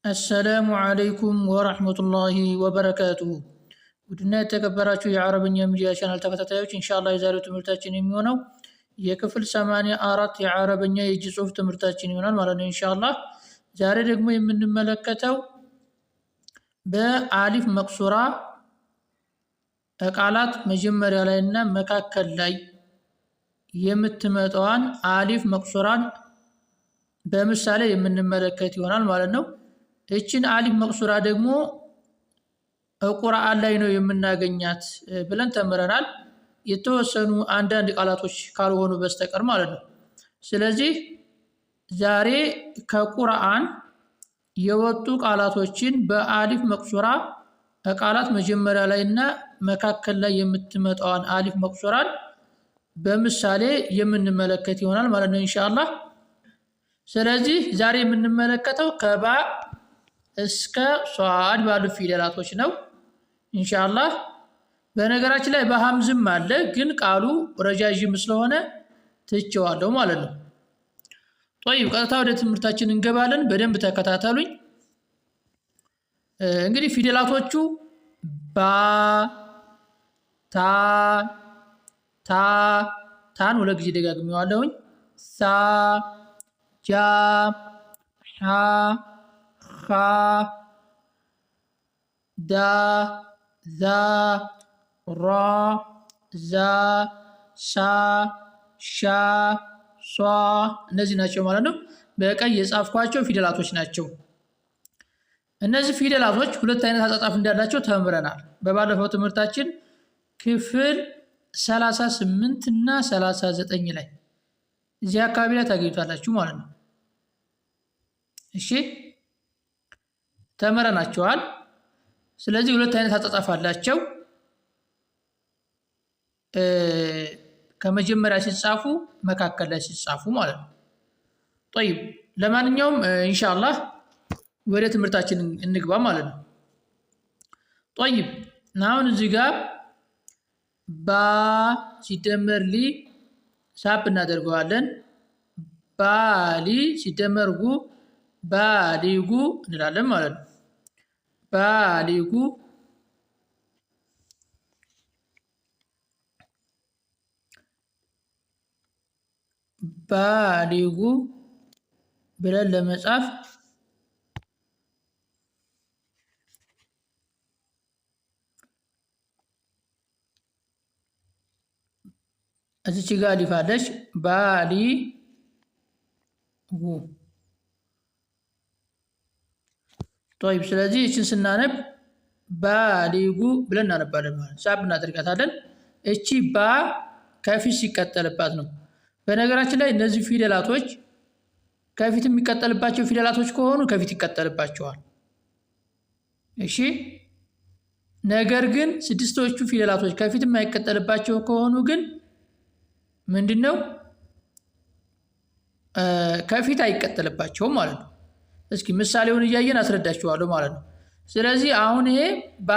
السلام عليكم ورحمة الله وبركاته. ودنا تكبراتو يا عربية ميديا شانل تكتاتايوش إن شاء الله يزالو تمرتاچين يميونو የክፍል 84 የአረበኛ የእጅ ጽሑፍ ትምህርታችን ይሆናል ማለት ነው ኢንሻአላህ። ዛሬ ደግሞ የምንመለከተው በአሊፍ መቅሱራ ቃላት መጀመሪያ ላይና መካከል ላይ የምትመጣዋን አሊፍ መቅሱራን በምሳሌ የምንመለከት ይሆናል ማለት ነው። እቺን አሊፍ መቅሱራ ደግሞ ቁርአን ላይ ነው የምናገኛት ብለን ተምረናል። የተወሰኑ አንዳንድ ቃላቶች ካልሆኑ በስተቀር ማለት ነው። ስለዚህ ዛሬ ከቁርአን የወጡ ቃላቶችን በአሊፍ መቅሱራ ቃላት መጀመሪያ ላይና መካከል ላይ የምትመጣዋን አሊፍ መቅሱራን በምሳሌ የምንመለከት ይሆናል ማለት ነው ኢንሻአላህ። ስለዚህ ዛሬ የምንመለከተው ከባ እስከ ሷድ ባሉ ፊደላቶች ነው ኢንሻአላህ። በነገራችን ላይ በሐምዝም አለ፣ ግን ቃሉ ረጃጅም ስለሆነ ትቼዋለሁ ማለት ነው። طيب ቀጥታ ወደ ትምህርታችን እንገባለን። በደንብ ተከታተሉኝ። እንግዲህ ፊደላቶቹ ባ፣ ታ፣ ታን ሁለት ጊዜ ደጋግሜዋለሁኝ። ሳ፣ ጃ፣ ሐ፣ ኻ፣ ዳ፣ ዛ፣ ራ፣ ዛ፣ ሳ፣ ሻ፣ ሷ እነዚህ ናቸው ማለት ነው። በቀይ የጻፍኳቸው ፊደላቶች ናቸው። እነዚህ ፊደላቶች ሁለት አይነት አጻጻፍ እንዳላቸው ተምረናል በባለፈው ትምህርታችን ክፍል 38 እና 39 ላይ እዚህ አካባቢ ላይ ታገኙታላችሁ ማለት ነው። እሺ ተምረናቸዋል። ስለዚህ ሁለት አይነት አጻጻፍ አላቸው። ከመጀመሪያ ሲጻፉ መካከል ላይ ሲጻፉ ማለት ነው። طيب ለማንኛውም ኢንሻአላህ ወደ ትምህርታችን እንግባ ማለት ነው። طيب አሁን እዚህ ጋር ባ ሲደመር ሊ ሳብ እናደርገዋለን። ባሊ ሲደመር ጉ ባሊጉ እንላለን ማለት ነው። ባሊጉ ባሊጉ ብለን ለመጻፍ እዚች ጋር አሊፍ አለች። ባሊጉ طيب ስለዚህ እቺን ስናነብ ባሊጉ ብለን እናነባለን ማለት ሳብ እናደርጋታለን። እቺ ባ ከፊት ሲቀጠልባት ነው። በነገራችን ላይ እነዚህ ፊደላቶች ከፊት የሚቀጠልባቸው ፊደላቶች ከሆኑ ከፊት ይቀጠልባቸዋል። እሺ ነገር ግን ስድስቶቹ ፊደላቶች ከፊት የማይቀጠልባቸው ከሆኑ ግን ምንድነው ከፊት አይቀጠልባቸውም ማለት ነው። እስኪ ምሳሌውን እያየን አስረዳችኋለሁ ማለት ነው። ስለዚህ አሁን ይሄ ባ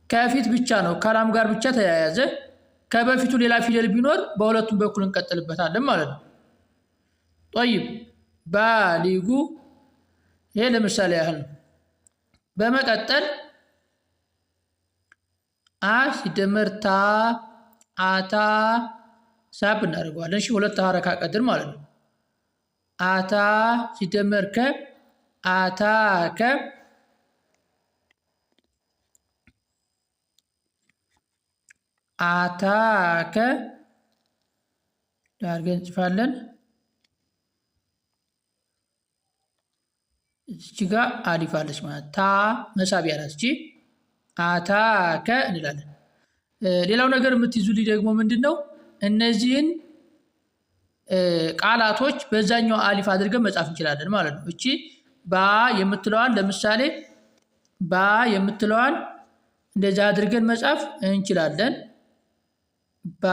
ከፊት ብቻ ነው ከላም ጋር ብቻ ተያያዘ። ከበፊቱ ሌላ ፊደል ቢኖር በሁለቱም በኩል እንቀጥልበታለን ማለት ነው። طيب ባሊጉ ይሄ ለምሳሌ ያህል ነው። በመቀጠል አ ሲደመር ታ፣ አታ ሳብ እናደርገዋለን። እሺ ሁለት ሐረካ ቀድር ማለት ነው። አታ ሲደመር ከ፣ አታከ፣ አታከ ዳርገን እንጽፋለን። እዚች ጋር አሊፍ አለች ማለት ታ መሳቢያ ናት። እቺ አታከ እንላለን። ሌላው ነገር የምትይዙልኝ ደግሞ ምንድነው እነዚህን ቃላቶች በዛኛው አሊፍ አድርገን መጻፍ እንችላለን ማለት ነው። እቺ ባ የምትለዋን ለምሳሌ ባ የምትለዋን እንደዛ አድርገን መጻፍ እንችላለን። ባ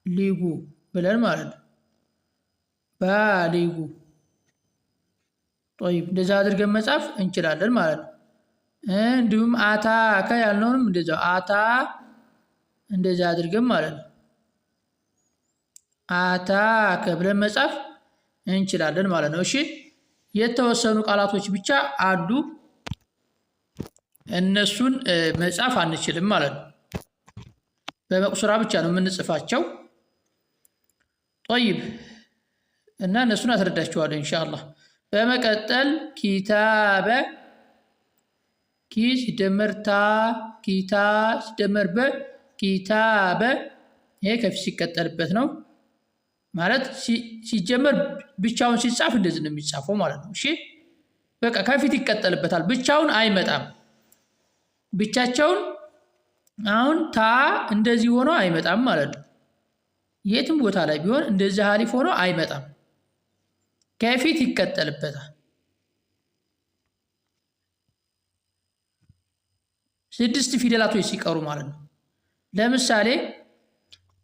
ሊጉ ብለን ማለት ነው። ባሊጉ طيب እንደዛ አድርገን መጻፍ እንችላለን ማለት ነው። እንዲሁም አታከ ያልነውንም እንደዛው አታ እንደዛ አድርገን ማለት ነው። አታከ ብለን መጻፍ እንችላለን ማለት ነው። እሺ የተወሰኑ ቃላቶች ብቻ አሉ፣ እነሱን መጻፍ አንችልም ማለት ነው። በመቁሱራ ብቻ ነው የምንጽፋቸው። ጠይብ እና እነሱን አስረዳችኋለሁ ኢንሻአላህ። በመቀጠል ኪታበ ኪ ሲደመር ታ ኪታ ሲደመር በ ኪታበ ይሄ ከፊት ሲቀጠልበት ነው ማለት ሲጀመር ብቻውን ሲጻፍ እንደዚህ ነው የሚጻፈው ማለት ነው። እሺ በቃ ከፊት ይቀጠልበታል፣ ብቻውን አይመጣም። ብቻቸውን አሁን ታ እንደዚህ ሆኖ አይመጣም ማለት ነው። የትም ቦታ ላይ ቢሆን እንደዚህ አሊፍ ሆኖ አይመጣም፣ ከፊት ይቀጠልበታል። 6 ፊደላቶች ሲቀሩ ማለት ነው። ለምሳሌ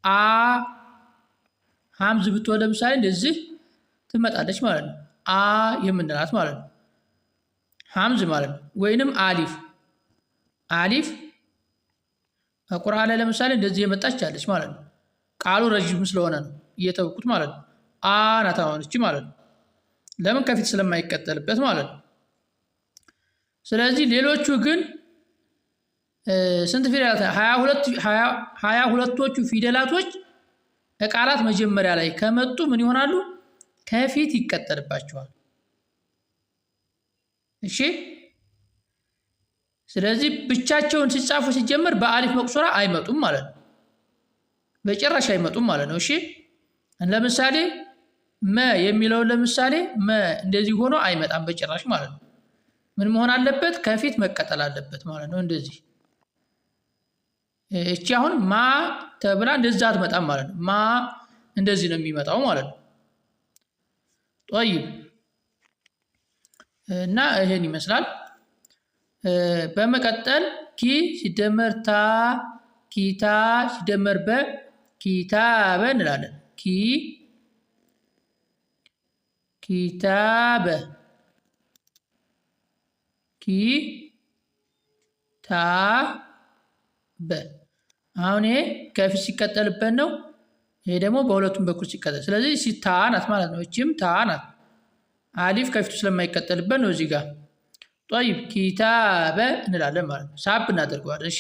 አ ሀምዝ ብትሆን ለምሳሌ እንደዚህ ትመጣለች ማለት ነው። አ የምንላት ማለት ነው ሀምዝ ማለት ነው። ወይንም አሊፍ አሊፍ ቁርአን ላይ ለምሳሌ እንደዚህ የመጣች አለች ማለት ነው። ቃሉ ረጅም ስለሆነ ነው እየተውኩት ማለት ነው። አ ናት አሁን እቺ ማለት ነው። ለምን ከፊት ስለማይቀጠልበት ማለት ነው። ስለዚህ ሌሎቹ ግን ስንት ፊደላት 22ቶቹ ፊደላቶች ቃላት መጀመሪያ ላይ ከመጡ ምን ይሆናሉ? ከፊት ይቀጠልባቸዋል። እሺ ስለዚህ ብቻቸውን ሲጻፉ ሲጀመር በአሊፍ መቁሱራ አይመጡም ማለት ነው። በጭራሽ አይመጡም ማለት ነው። እሺ ለምሳሌ መ የሚለው ለምሳሌ መ እንደዚህ ሆኖ አይመጣም በጭራሽ ማለት ነው። ምን መሆን አለበት? ከፊት መቀጠል አለበት ማለት ነው። እንደዚህ እቺ አሁን ማ ተብላ እንደዛ አትመጣም ማለት ነው። ማ እንደዚህ ነው የሚመጣው ማለት ነው። ጠይብ እና ይሄን ይመስላል። በመቀጠል ኪ ሲደመር ታ ኪታ ሲደመር በ ኪታበ እንላለን። ኪ ኪታበ ኪ ታ በ አሁን ይሄ ከፊት ሲቀጠልበት ነው። ይሄ ደግሞ በሁለቱም በኩል ሲቀጠል፣ ስለዚህ ሲታ ናት ማለት ነው። እቺም ታ ናት። አሊፍ ከፊቱ ስለማይቀጠልበት ነው እዚህ ጋር። ጠይብ ኪታበ እንላለን ማለት ነው። ሳብ እናደርገዋለን። እሺ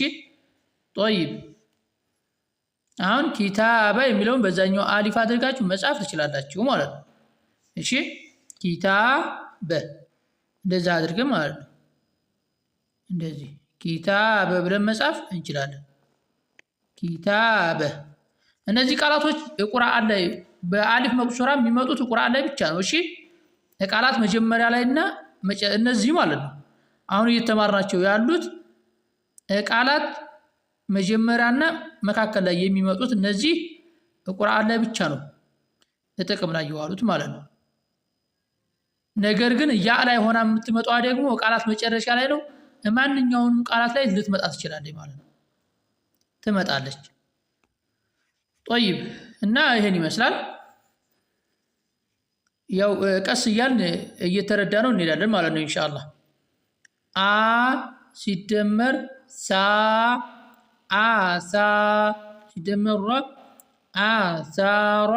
ጠይብ አሁን ኪታበ የሚለውን በዛኛው አሊፍ አድርጋችሁ መጻፍ ትችላላችሁ ማለት ነው። እሺ ኪታበ እንደዛ አድርገን ማለት ነው። እንደዚህ ኪታበ ብለን መጻፍ እንችላለን። ኪታበ እነዚህ ቃላቶች ቁርአን ላይ በአሊፍ መቁሱራ የሚመጡት ቁርአን ላይ ብቻ ነው። እሺ ቃላት መጀመሪያ ላይ እና እነዚህ ማለት ነው አሁን እየተማርናቸው ያሉት ቃላት መጀመሪያና መካከል ላይ የሚመጡት እነዚህ ቁርአን ላይ ብቻ ነው ለጥቅም ላይ የዋሉት ማለት ነው። ነገር ግን ያ ላይ ሆና የምትመጣዋ ደግሞ ቃላት መጨረሻ ላይ ነው። ማንኛውንም ቃላት ላይ ልትመጣ ትችላለች ማለት ነው። ትመጣለች። ጠይብ እና ይሄን ይመስላል። ያው ቀስ እያልን እየተረዳ ነው እንሄዳለን ማለት ነው ኢንሻአላህ። አ ሲደመር ሳ አሳ ሲደመር ራ አሳራ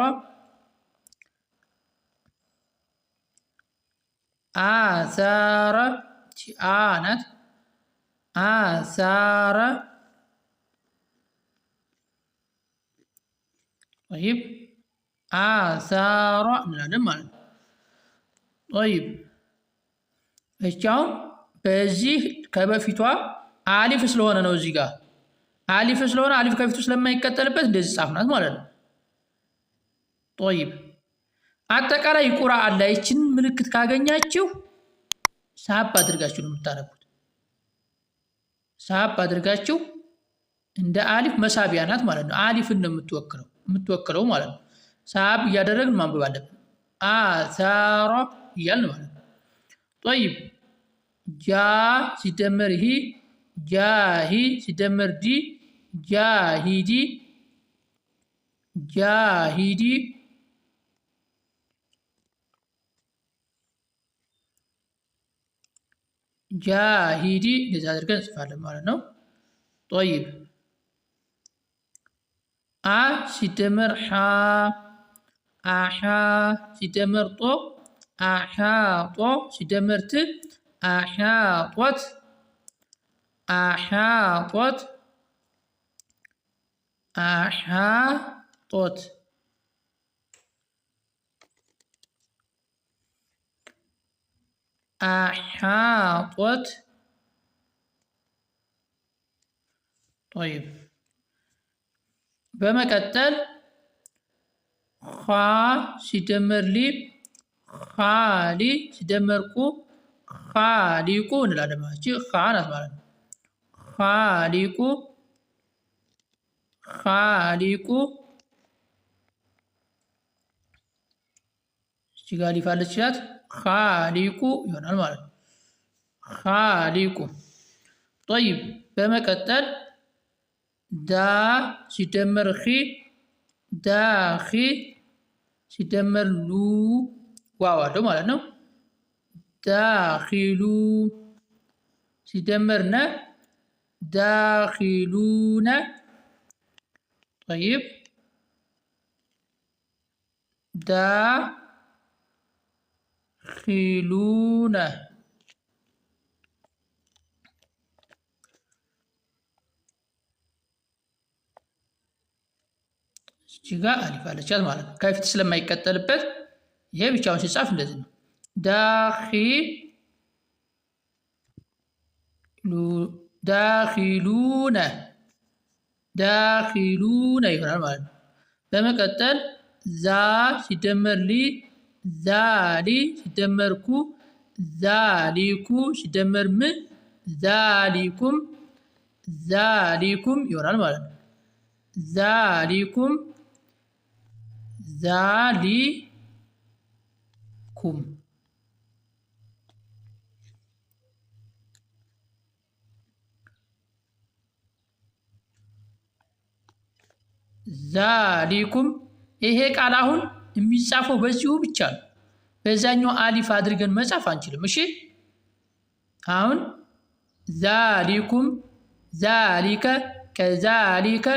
አሳራ አ ናት። አሳራ ጠይብ አሳራ እንላለን ማለት ነው። ጠይብ እቺ አሁን በዚህ ከበፊቷ አሊፍ ስለሆነ ነው እዚህ ጋር አሊፍ ስለሆነ አሊፍ ከፊቱ ስለማይቀጠልበት እንደዚህ ጻፍናት ማለት ነው። ጠይብ አጠቃላይ ቁርአን ላይ እቺን ምልክት ካገኛችሁ ሳብ አድርጋችሁ ነው የምታነቡት። ሳብ አድርጋችሁ እንደ አሊፍ መሳቢያ ናት ማለት ነው። አሊፍን ነው የምትወክለው ማለት ነው። ሳብ እያደረግን ማንበብ አለብን። አሳራ እያልን ማለት ነው። ጠይብ ጃ ሲደመር ሂ ጃሂ ሲደመር ዲ ጃሂዲ ጃሂዲ ጃሂዲ እንደዚህ አድርገን እንጽፋለን ማለት ነው። ጠይብ አ ሲደመር ሓ أحا سيدمر طو أحاط سيدمر ت أحاطت أحاطت أحاطت أحاطت. طيب በመቀጠል خا ሲደመር ሊ خالي ሲደመር ቁ خالق እንላለን ማለት ነው። خ ናት ማለት ነው። خالق خالق እዚህ ጋር ሊፍ አለች ናት خالق ይሆናል ማለት ነው። خالق طيب በመቀጠል ዳ ሲደመር ኺ ዳኺ ሲደመር ሉ ዋው አለው ማለት ነው። ዳኺሉ ሲደመር ነ ዳኺሉነ። طيب ዳኺሉነ እዚህ ጋር አሊፍ አለቻት ማለት ነው። ከፊት ስለማይቀጠልበት ይሄ ብቻውን ሲጻፍ እንደዚህ ነው። ዳኺሉነ ዳኺሉነ ይሆናል ማለት ነው። በመቀጠል ዛ ሲደመር ሊ ዛሊ ሲደመር ኩ ዛሊኩ ሲደመር ም ዛሊኩም ዛሊኩም ይሆናል ማለት ነው። ዛሊኩም ዛሊኩም ዛሊኩም ይሄ ቃል አሁን የሚጻፈው በዚሁ ብቻ ነው። በዛኛው አሊፍ አድርገን መጻፍ አንችልም። እሺ አሁን ዛሊኩም ዛሊከ ከዛሊከ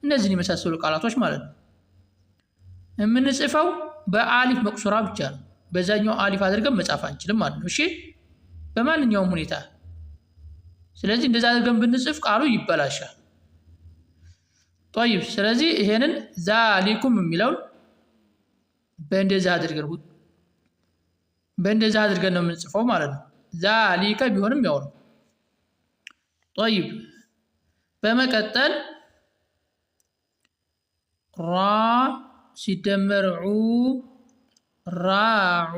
እነዚህን የመሳሰሉ ቃላቶች ማለት ነው የምንጽፈው በአሊፍ መቅሱራ ብቻ ነው። በዛኛው አሊፍ አድርገን መጻፍ አንችልም ማለት ነው። እሺ በማንኛውም ሁኔታ ስለዚህ እንደዛ አድርገን ብንጽፍ ቃሉ ይበላሻል። طيب ስለዚህ ይሄንን ዛሊኩም የሚለውን በእንደዛ አድርገን ነው የምንጽፈው ማለት ነው። ዛሊከ ቢሆንም ያው ነው። طيب በመቀጠል ራ ሲደመር ዑ ራዑ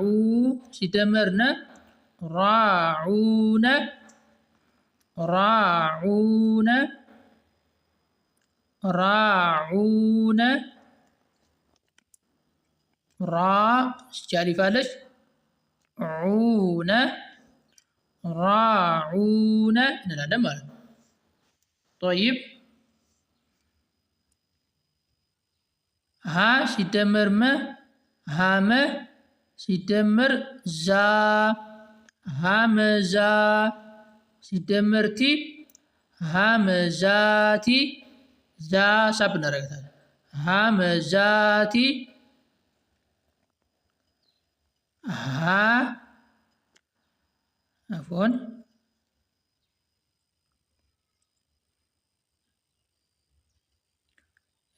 ሲደመር ነ ራዑነ ራዑነ ራዑነ ራ ስቻሊፋለች ዑነ ራዑነ እንላለን ማለት ነው። طيب ሀ ሲደመር መ ሀመ ሲደመር ዛ ሀመዛ ሲደመር ቲ ሀመዛቲ ዛ ሳብ እናደርጋታለን። ሀመዛቲ ሀ አፎን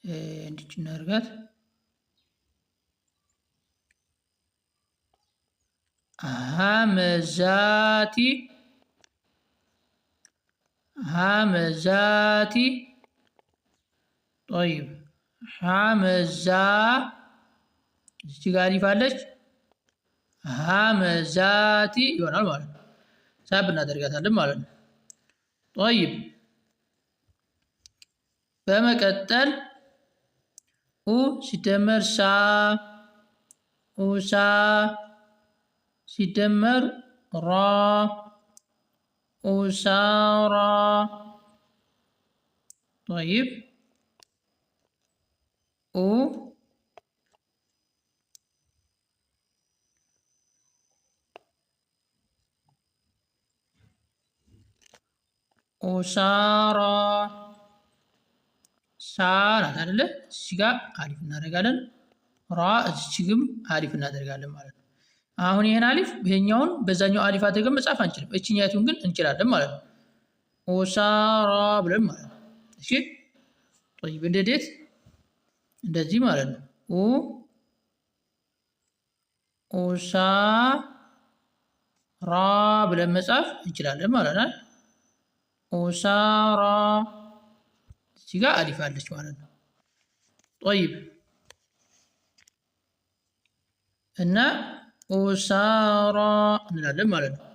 እንዲች እናድርጋት። ሀመዛቲ ሀመዛቲ طيب ሀመዛ እዚህ ጋር ይፋለች ሀመዛቲ ይሆናል ማለት ነው። ሳብ እናደርጋታለን ማለት ነው። طيب በመቀጠል ኡ ሲደመር ሳ ኡሳ ሲደመር ራ ኡሳራ طيب ኡ ኡሳራ ሳ ናት አይደለ? እዚህ ጋር አሊፍ እናደርጋለን። ራ እዚችግም አሊፍ እናደርጋለን ማለት ነው። አሁን ይሄን አሊፍ ይሄኛውን በዛኛው አሊፍ አድርገን መጻፍ አንችልም። እችኛቱን ግን እንችላለን ማለት ነው። ኡሳራ ብለን ማለት ነው። እሺ طيب እንዴት እንደዚህ ማለት ነው። ኡሳራ ብለን መጻፍ እንችላለን ማለት ነው። ኡሳራ እዚህ ጋር አሊፍ አለች ማለት ነው። طيب እና ኡሳራ እንላለን ማለት ነው።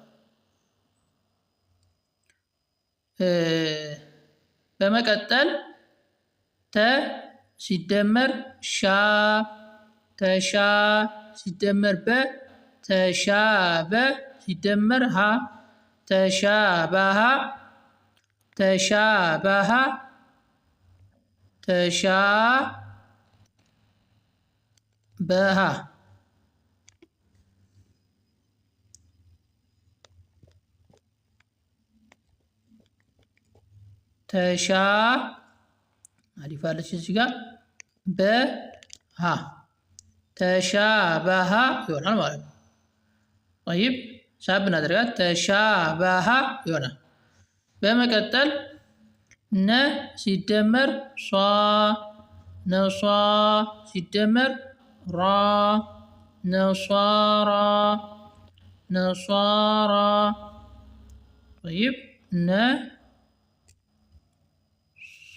በመቀጠል ተ ሲደመር ሻ ተሻ ሲደመር በ ተሻበ ሲደመር ሀ ተሻባሃ ተሻባሃ ተሻበሃ ተሻ አሊፍ አለች እዚህ ጋር በሃ ተሻበሃ ይሆናል ማለት ነው። طيب ሳብ እናደርጋት ተሻበሃ ይሆናል። በመቀጠል ነ ሲደመር ሷ ነሷ ሲደመር ራ ነሷራ ነሷራ طيب ነ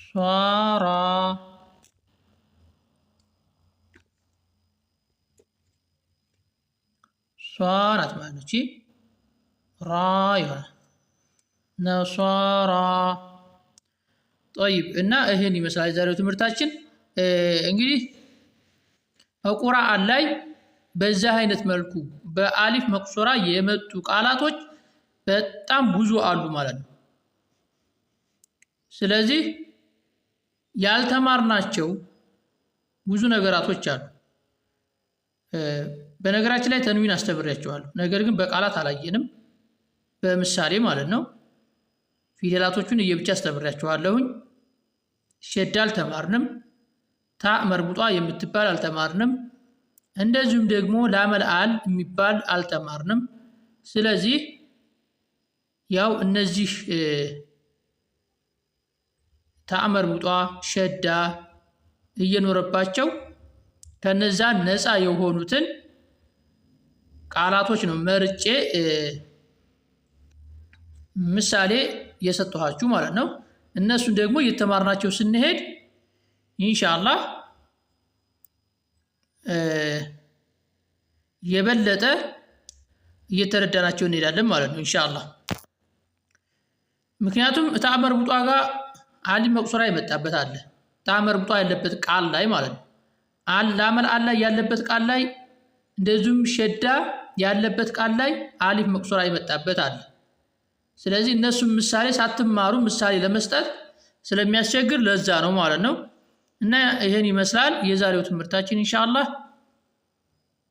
ሷራ ሷ ናት ማለት ነው። እቺ ራ ይሆናል ነሷራ። ጠይብ እና ይህን ይመስላል የዛሬው ትምህርታችን። እንግዲህ ቁርአን ላይ በዚህ አይነት መልኩ በአሊፍ መቅሱራ የመጡ ቃላቶች በጣም ብዙ አሉ ማለት ነው። ስለዚህ ያልተማርናቸው ብዙ ነገራቶች አሉ። በነገራችን ላይ ተንዊን አስተምሬያቸዋለሁ፣ ነገር ግን በቃላት አላየንም፣ በምሳሌ ማለት ነው። ፊደላቶቹን እየብቻ አስተምሬያቸዋለሁኝ። ሸዳ አልተማርንም፣ ታ መርቡጧ የምትባል አልተማርንም፣ እንደዚሁም ደግሞ ላመል አል የሚባል አልተማርንም። ስለዚህ ያው እነዚህ ታ መርቡጧ ሸዳ እየኖረባቸው ከነዛ ነፃ የሆኑትን ቃላቶች ነው መርጬ ምሳሌ የሰጠኋችሁ ማለት ነው። እነሱን ደግሞ እየተማርናቸው ስንሄድ ኢንሻአላህ የበለጠ እየተረዳናቸው እንሄዳለን ማለት ነው ኢንሻአላህ። ምክንያቱም ታ መርቡጧ ጋር አሊፍ መቅሱራ የመጣበት አለ፣ ታ መርቡጧ ያለበት ቃል ላይ ማለት ነው። ላመል አል ላይ ያለበት ቃል ላይ እንደዚሁም ሸዳ ያለበት ቃል ላይ አሊፍ መቅሱራ የመጣበት አለ። ስለዚህ እነሱም ምሳሌ ሳትማሩ ምሳሌ ለመስጠት ስለሚያስቸግር ለዛ ነው ማለት ነው። እና ይሄን ይመስላል የዛሬው ትምህርታችን ኢንሻአላህ።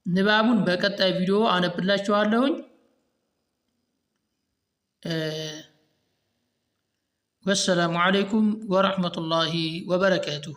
ንባቡን በቀጣይ ቪዲዮ አነብላችኋለሁኝ። ወሰላሙ አለይኩም ወራህመቱላሂ ወበረካቱሁ።